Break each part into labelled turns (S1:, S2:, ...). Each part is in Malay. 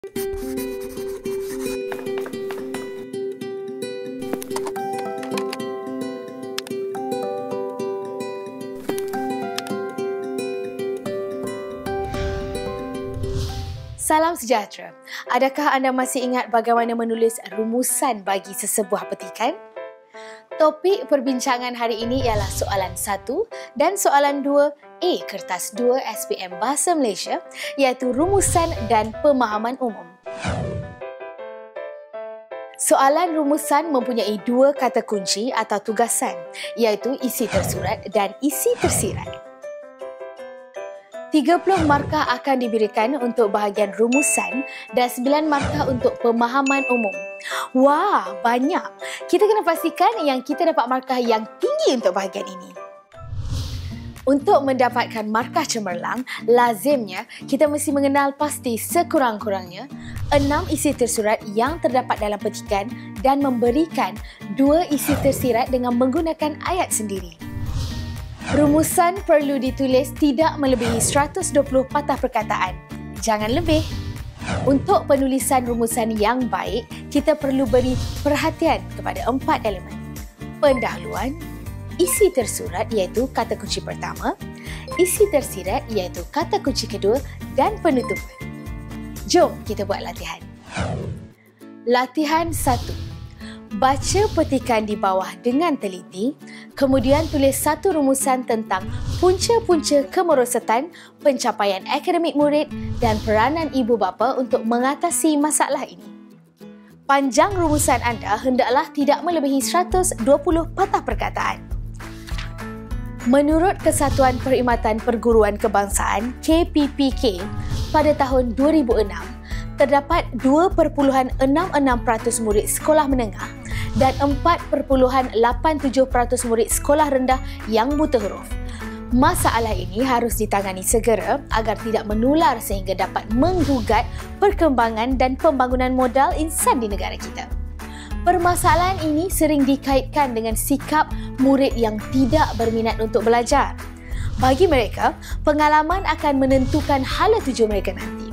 S1: Salam sejahtera. Adakah anda masih ingat bagaimana menulis rumusan bagi sesebuah petikan? Topik perbincangan hari ini ialah soalan 1 dan soalan 2A kertas 2 SPM Bahasa Malaysia, iaitu rumusan dan pemahaman umum. Soalan rumusan mempunyai 2 kata kunci atau tugasan, iaitu isi tersurat dan isi tersirat. 30 markah akan diberikan untuk bahagian rumusan dan 9 markah untuk pemahaman umum. Wah, banyak. Kita kena pastikan yang kita dapat markah yang tinggi untuk bahagian ini. Untuk mendapatkan markah cemerlang, lazimnya kita mesti mengenal pasti sekurang-kurangnya 6 isi tersurat yang terdapat dalam petikan dan memberikan 2 isi tersirat dengan menggunakan ayat sendiri. Rumusan perlu ditulis tidak melebihi 120 patah perkataan. Jangan lebih. Untuk penulisan rumusan yang baik, kita perlu beri perhatian kepada 4 elemen. Pendahuluan, isi tersurat iaitu kata kunci pertama, isi tersirat iaitu kata kunci kedua dan penutupan. Jom kita buat latihan. Latihan 1. Baca petikan di bawah dengan teliti, kemudian tulis satu rumusan tentang punca-punca kemerosotan, pencapaian akademik murid dan peranan ibu bapa untuk mengatasi masalah ini. Panjang rumusan anda hendaklah tidak melebihi 120 patah perkataan. Menurut Kesatuan Perkhidmatan Perguruan Kebangsaan (KPPK) pada tahun 2006, terdapat 2.66% murid sekolah menengah dan 4.87% murid sekolah rendah yang buta huruf. Masalah ini harus ditangani segera agar tidak menular sehingga dapat menggugat perkembangan dan pembangunan modal insan di negara kita. Permasalahan ini sering dikaitkan dengan sikap murid yang tidak berminat untuk belajar. Bagi mereka, pengalaman akan menentukan hala tuju mereka nanti.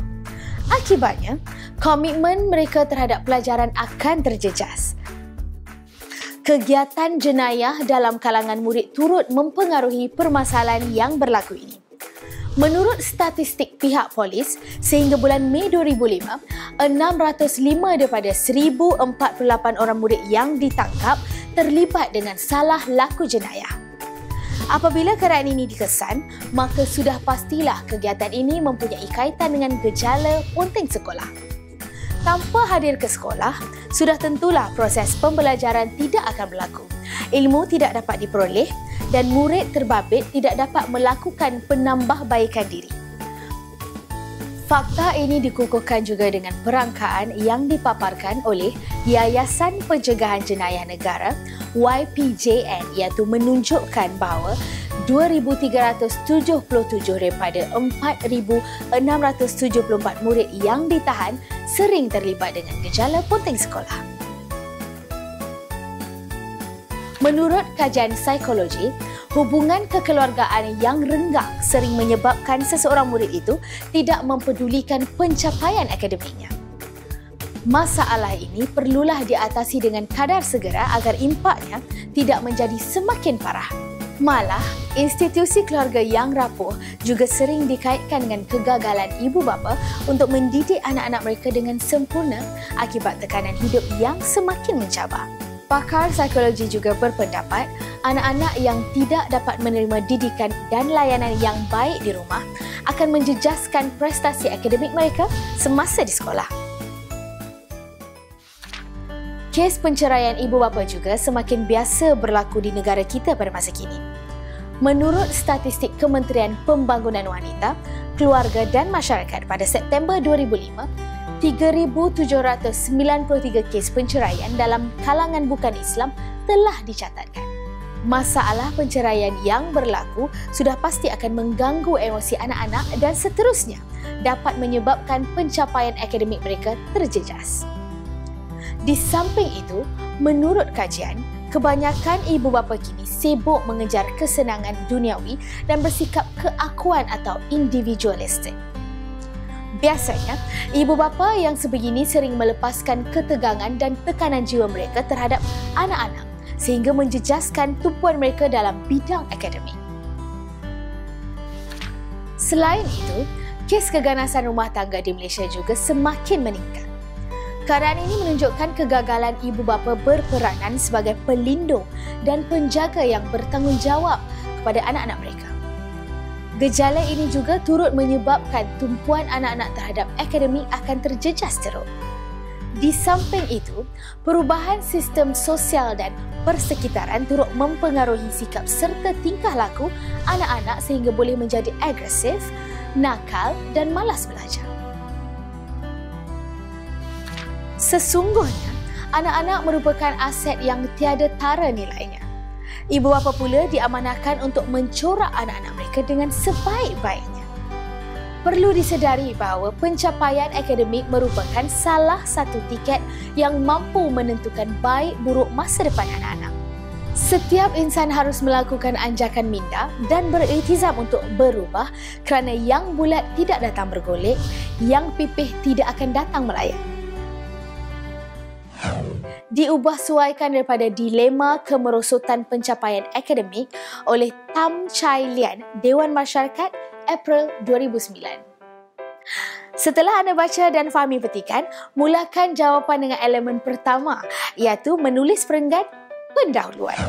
S1: Akibatnya, komitmen mereka terhadap pelajaran akan terjejas. Kegiatan jenayah dalam kalangan murid turut mempengaruhi permasalahan yang berlaku ini. Menurut statistik pihak polis, sehingga bulan Mei 2005, 605 daripada 1,048 orang murid yang ditangkap terlibat dengan salah laku jenayah. Apabila keadaan ini dikesan, maka sudah pastilah kegiatan ini mempunyai kaitan dengan gejala ponting sekolah. Tanpa hadir ke sekolah, sudah tentulah proses pembelajaran tidak akan berlaku. Ilmu tidak dapat diperoleh dan murid terbabit tidak dapat melakukan penambahbaikan diri. Fakta ini dikukuhkan juga dengan perangkaan yang dipaparkan oleh Yayasan Pencegahan Jenayah Negara YPJN, iaitu menunjukkan bahawa 2,377 daripada 4,674 murid yang ditahan sering terlibat dengan gejala ponting sekolah. Menurut kajian psikologi, hubungan kekeluargaan yang renggang sering menyebabkan seseorang murid itu tidak mempedulikan pencapaian akademiknya. Masalah ini perlulah diatasi dengan kadar segera agar impaknya tidak menjadi semakin parah. Malah, institusi keluarga yang rapuh juga sering dikaitkan dengan kegagalan ibu bapa untuk mendidik anak-anak mereka dengan sempurna akibat tekanan hidup yang semakin mencabar. Pakar psikologi juga berpendapat anak-anak yang tidak dapat menerima didikan dan layanan yang baik di rumah akan menjejaskan prestasi akademik mereka semasa di sekolah. Kes penceraian ibu bapa juga semakin biasa berlaku di negara kita pada masa kini. Menurut statistik Kementerian Pembangunan Wanita, Keluarga dan Masyarakat pada September 2005, 3,793 kes penceraian dalam kalangan bukan Islam telah dicatatkan. Masalah penceraian yang berlaku sudah pasti akan mengganggu emosi anak-anak dan seterusnya dapat menyebabkan pencapaian akademik mereka terjejas. Di samping itu, menurut kajian, kebanyakan ibu bapa kini sibuk mengejar kesenangan duniawi dan bersikap keakuan atau individualistik. Biasanya, ibu bapa yang sebegini sering melepaskan ketegangan dan tekanan jiwa mereka terhadap anak-anak sehingga menjejaskan tumpuan mereka dalam bidang akademik. Selain itu, kes keganasan rumah tangga di Malaysia juga semakin meningkat. Keadaan ini menunjukkan kegagalan ibu bapa berperanan sebagai pelindung dan penjaga yang bertanggungjawab kepada anak-anak mereka. Gejala ini juga turut menyebabkan tumpuan anak-anak terhadap akademik akan terjejas teruk. Di samping itu, perubahan sistem sosial dan persekitaran turut mempengaruhi sikap serta tingkah laku anak-anak sehingga boleh menjadi agresif, nakal dan malas belajar. Sesungguhnya, anak-anak merupakan aset yang tiada tara nilainya. Ibu bapa pula diamanahkan untuk mencorak anak-anak mereka dengan sebaik-baiknya. Perlu disedari bahawa pencapaian akademik merupakan salah satu tiket yang mampu menentukan baik buruk masa depan anak-anak. Setiap insan harus melakukan anjakan minda dan beriltizam untuk berubah kerana yang bulat tidak datang bergolek, yang pipih tidak akan datang melayang. Diubah suaikan daripada dilema kemerosotan pencapaian akademik oleh Tam Chai Lian, Dewan Masyarakat, April 2009. Setelah anda baca dan fahami petikan, mulakan jawapan dengan elemen pertama, iaitu menulis perenggan pendahuluan.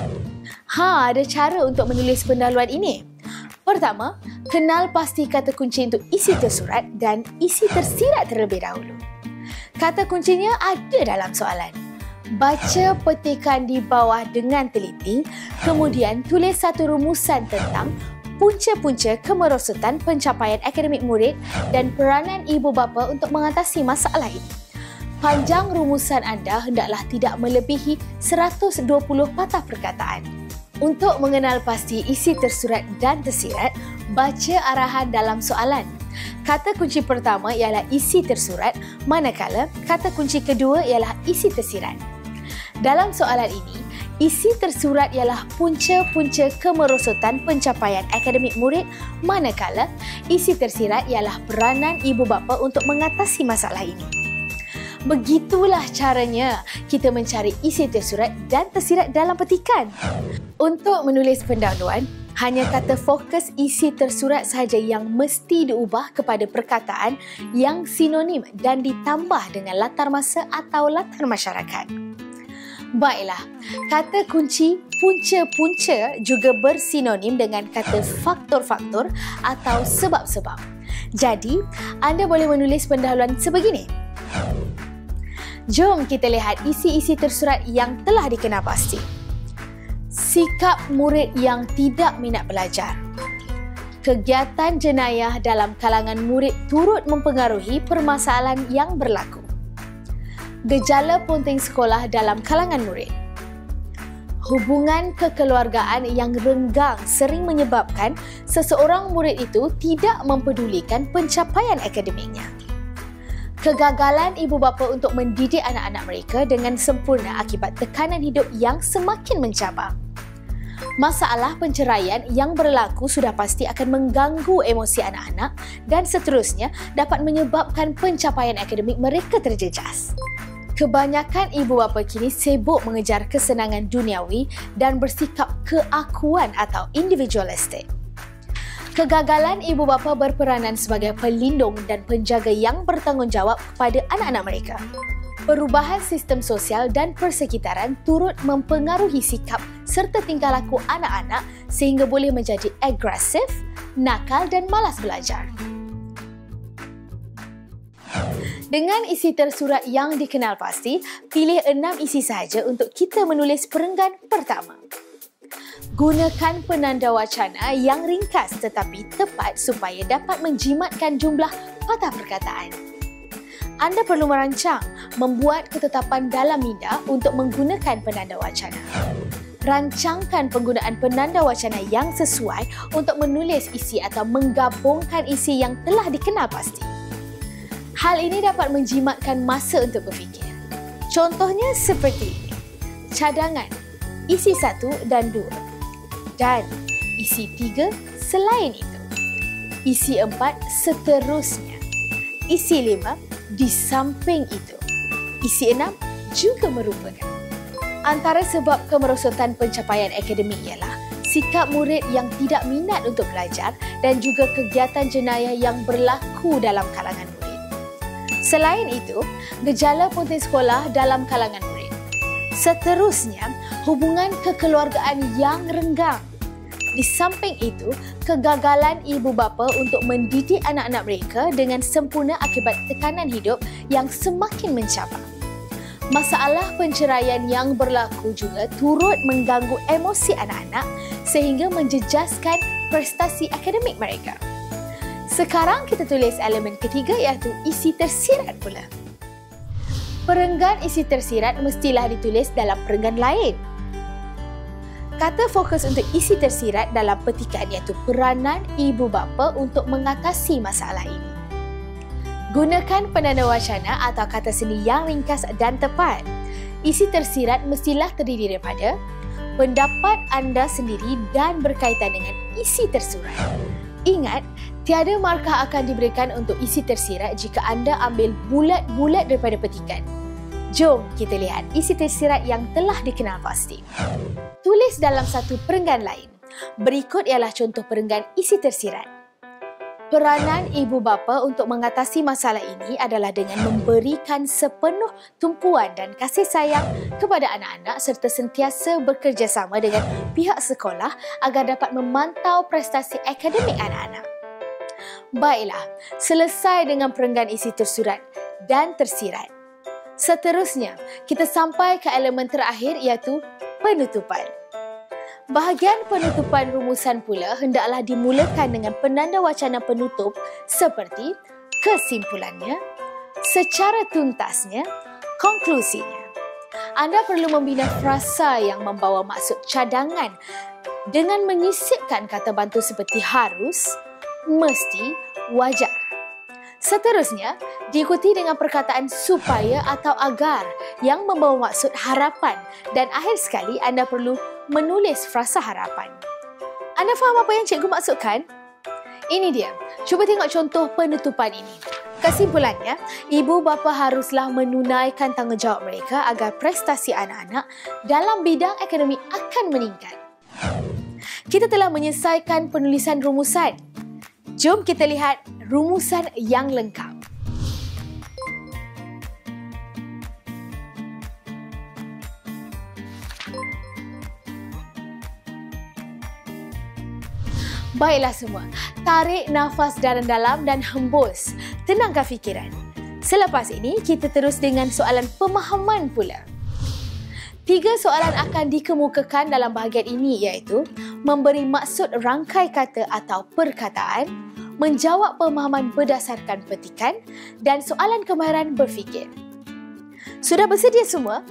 S1: Ada cara untuk menulis pendahuluan ini. Pertama, kenal pasti kata kunci untuk isi tersurat dan isi tersirat terlebih dahulu. Kata kuncinya ada dalam soalan. Baca petikan di bawah dengan teliti, kemudian tulis satu rumusan tentang punca-punca kemerosotan pencapaian akademik murid dan peranan ibu bapa untuk mengatasi masalah ini. Panjang rumusan anda hendaklah tidak melebihi 120 patah perkataan. Untuk mengenal pasti isi tersurat dan tersirat, baca arahan dalam soalan. Kata kunci pertama ialah isi tersurat, manakala kata kunci kedua ialah isi tersirat. Dalam soalan ini, isi tersurat ialah punca-punca kemerosotan pencapaian akademik murid, manakala isi tersirat ialah peranan ibu bapa untuk mengatasi masalah ini. Begitulah caranya kita mencari isi tersurat dan tersirat dalam petikan. Untuk menulis pendahuluan, hanya kata fokus isi tersurat sahaja yang mesti diubah kepada perkataan yang sinonim dan ditambah dengan latar masa atau latar masyarakat. Baiklah, kata kunci punca-punca juga bersinonim dengan kata faktor-faktor atau sebab-sebab. Jadi, anda boleh menulis pendahuluan sebegini. Jom kita lihat isi-isi tersurat yang telah dikenal pasti. Sikap murid yang tidak minat belajar. Kegiatan jenayah dalam kalangan murid turut mempengaruhi permasalahan yang berlaku. Gejala ponting sekolah dalam kalangan murid. Hubungan kekeluargaan yang renggang sering menyebabkan seseorang murid itu tidak mempedulikan pencapaian akademiknya. Kegagalan ibu bapa untuk mendidik anak-anak mereka dengan sempurna akibat tekanan hidup yang semakin mencabar. Masalah penceraian yang berlaku sudah pasti akan mengganggu emosi anak-anak dan seterusnya dapat menyebabkan pencapaian akademik mereka terjejas. Kebanyakan ibu bapa kini sibuk mengejar kesenangan duniawi dan bersikap keakuan atau individualistik. Kegagalan ibu bapa berperanan sebagai pelindung dan penjaga yang bertanggungjawab kepada anak-anak mereka. Perubahan sistem sosial dan persekitaran turut mempengaruhi sikap serta tingkah laku anak-anak sehingga boleh menjadi agresif, nakal dan malas belajar. Dengan isi tersurat yang dikenal pasti, pilih 6 isi sahaja untuk kita menulis perenggan pertama. Gunakan penanda wacana yang ringkas tetapi tepat supaya dapat menjimatkan jumlah patah perkataan. Anda perlu merancang, membuat ketetapan dalam minda untuk menggunakan penanda wacana. Rancangkan penggunaan penanda wacana yang sesuai untuk menulis isi atau menggabungkan isi yang telah dikenal pasti. Hal ini dapat menjimatkan masa untuk berfikir. Contohnya seperti ini. Cadangan, isi 1 dan 2. Dan isi 3 selain itu. Isi 4 seterusnya. Isi 5, di samping itu. Isi 6 juga merupakan. Antara sebab kemerosotan pencapaian akademik ialah sikap murid yang tidak minat untuk belajar dan juga kegiatan jenayah yang berlaku dalam kalangan murid. Selain itu, gejala punting sekolah dalam kalangan murid. Seterusnya, hubungan kekeluargaan yang renggang. Di samping itu, kegagalan ibu bapa untuk mendidik anak-anak mereka dengan sempurna akibat tekanan hidup yang semakin mencabar. Masalah penceraian yang berlaku juga turut mengganggu emosi anak-anak sehingga menjejaskan prestasi akademik mereka. Sekarang kita tulis elemen ketiga iaitu isi tersirat pula. Perenggan isi tersirat mestilah ditulis dalam perenggan lain. Kata fokus untuk isi tersirat dalam petikan iaitu peranan ibu bapa untuk mengatasi masalah ini. Gunakan penanda wacana atau kata seni yang ringkas dan tepat. Isi tersirat mestilah terdiri daripada pendapat anda sendiri dan berkaitan dengan isi tersurat. Ingat, tiada markah akan diberikan untuk isi tersirat jika anda ambil bulat-bulat daripada petikan. Jom kita lihat isi tersirat yang telah dikenal pasti. Tulis dalam satu perenggan lain. Berikut ialah contoh perenggan isi tersirat. Peranan ibu bapa untuk mengatasi masalah ini adalah dengan memberikan sepenuh tumpuan dan kasih sayang kepada anak-anak serta sentiasa bekerjasama dengan pihak sekolah agar dapat memantau prestasi akademik anak-anak. Baiklah, selesai dengan perenggan isi tersurat dan tersirat. Seterusnya, kita sampai ke elemen terakhir iaitu penutupan. Bahagian penutupan rumusan pula hendaklah dimulakan dengan penanda wacana penutup seperti kesimpulannya, secara tuntasnya, konklusinya. Anda perlu membina frasa yang membawa maksud cadangan dengan menyisipkan kata bantu seperti harus, mesti, wajar. Seterusnya, diikuti dengan perkataan supaya atau agar yang membawa maksud harapan dan akhir sekali anda perlu menulis frasa harapan. Anda faham apa yang cikgu maksudkan? Ini dia. Cuba tengok contoh penutupan ini. Kesimpulannya, ibu bapa haruslah menunaikan tanggungjawab mereka agar prestasi anak-anak dalam bidang akademik akan meningkat. Kita telah menyelesaikan penulisan rumusan. Jom kita lihat rumusan yang lengkap. Baiklah semua, tarik nafas dalam-dalam dan hembus. Tenangkan fikiran. Selepas ini, kita terus dengan soalan pemahaman pula. 3 soalan akan dikemukakan dalam bahagian ini iaitu memberi maksud rangkai kata atau perkataan, menjawab pemahaman berdasarkan petikan dan soalan kemahiran berfikir. Sudah bersedia semua?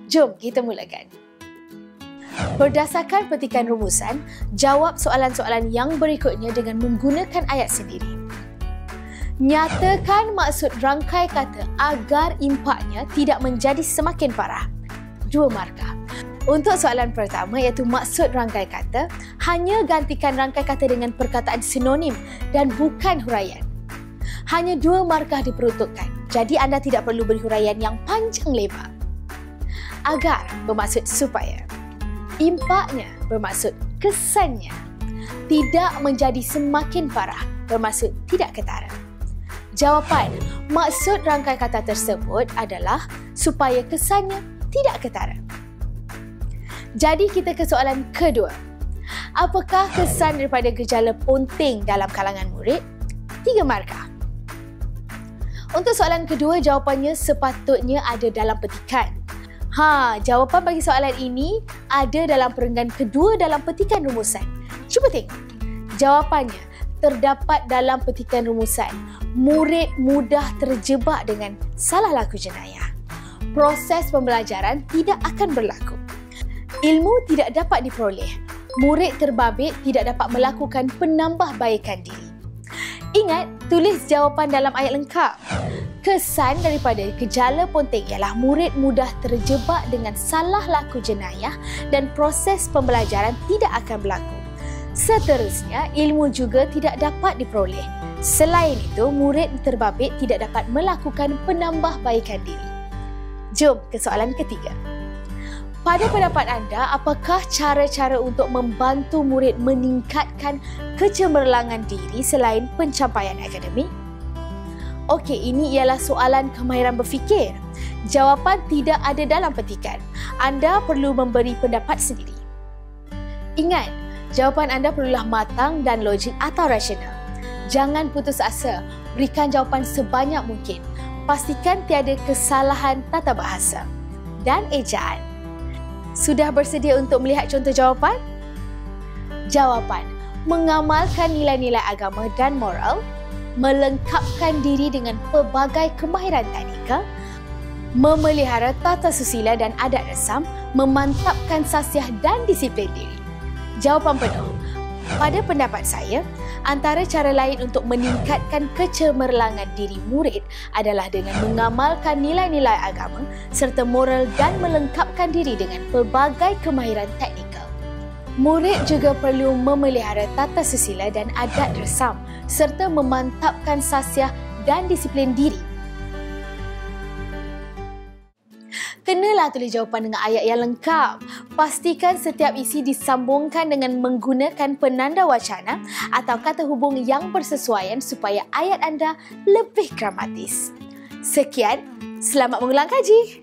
S1: Jom kita mulakan. Berdasarkan petikan rumusan, jawab soalan-soalan yang berikutnya dengan menggunakan ayat sendiri. Nyatakan maksud rangkai kata agar impaknya tidak menjadi semakin parah. 2 markah. Untuk soalan pertama iaitu maksud rangkai kata, hanya gantikan rangkai kata dengan perkataan sinonim dan bukan huraian. Hanya 2 markah diperuntukkan, jadi anda tidak perlu beri huraian yang panjang lebar. Agar bermaksud supaya. Impaknya bermaksud kesannya. Tidak menjadi semakin parah bermaksud tidak ketara. Jawapan, maksud rangkai kata tersebut adalah supaya kesannya tidak ketara. Jadi kita ke soalan kedua. Apakah kesan daripada gejala ponting dalam kalangan murid? 3 markah. Untuk soalan kedua, jawapannya sepatutnya ada dalam petikan. Jawapan bagi soalan ini ada dalam perenggan kedua dalam petikan rumusan. Cuba tengok. Jawapannya terdapat dalam petikan rumusan. Murid mudah terjebak dengan salah laku jenayah. Proses pembelajaran tidak akan berlaku. Ilmu tidak dapat diperoleh. Murid terbabit tidak dapat melakukan penambahbaikan diri. Ingat, tulis jawapan dalam ayat lengkap. Kesan daripada gejala ponting ialah murid mudah terjebak dengan salah laku jenayah dan proses pembelajaran tidak akan berlaku. Seterusnya, ilmu juga tidak dapat diperoleh. Selain itu, murid terbabit tidak dapat melakukan penambahbaikan diri. Jom ke soalan ketiga. Pada pendapat anda, apakah cara-cara untuk membantu murid meningkatkan kecemerlangan diri selain pencapaian akademik? Okey, ini ialah soalan kemahiran berfikir. Jawapan tidak ada dalam petikan. Anda perlu memberi pendapat sendiri. Ingat, jawapan anda perlulah matang dan logik atau rasional. Jangan putus asa, berikan jawapan sebanyak mungkin. Pastikan tiada kesalahan tata bahasa dan ejaan. Sudah bersedia untuk melihat contoh jawapan? Jawapan: mengamalkan nilai-nilai agama dan moral, melengkapkan diri dengan pelbagai kemahiran teknikal, memelihara tata susila dan adat resam, memantapkan sasiah dan disiplin diri. Jawapan penuh. Pada pendapat saya, antara cara lain untuk meningkatkan kecemerlangan diri murid adalah dengan mengamalkan nilai-nilai agama serta moral dan melengkapkan diri dengan pelbagai kemahiran teknikal. Murid juga perlu memelihara tata susila dan adat resam serta memantapkan sasiah dan disiplin diri. Kenalah tulis jawapan dengan ayat yang lengkap. Pastikan setiap isi disambungkan dengan menggunakan penanda wacana atau kata hubung yang bersesuaian supaya ayat anda lebih gramatis. Sekian, selamat mengulang kaji.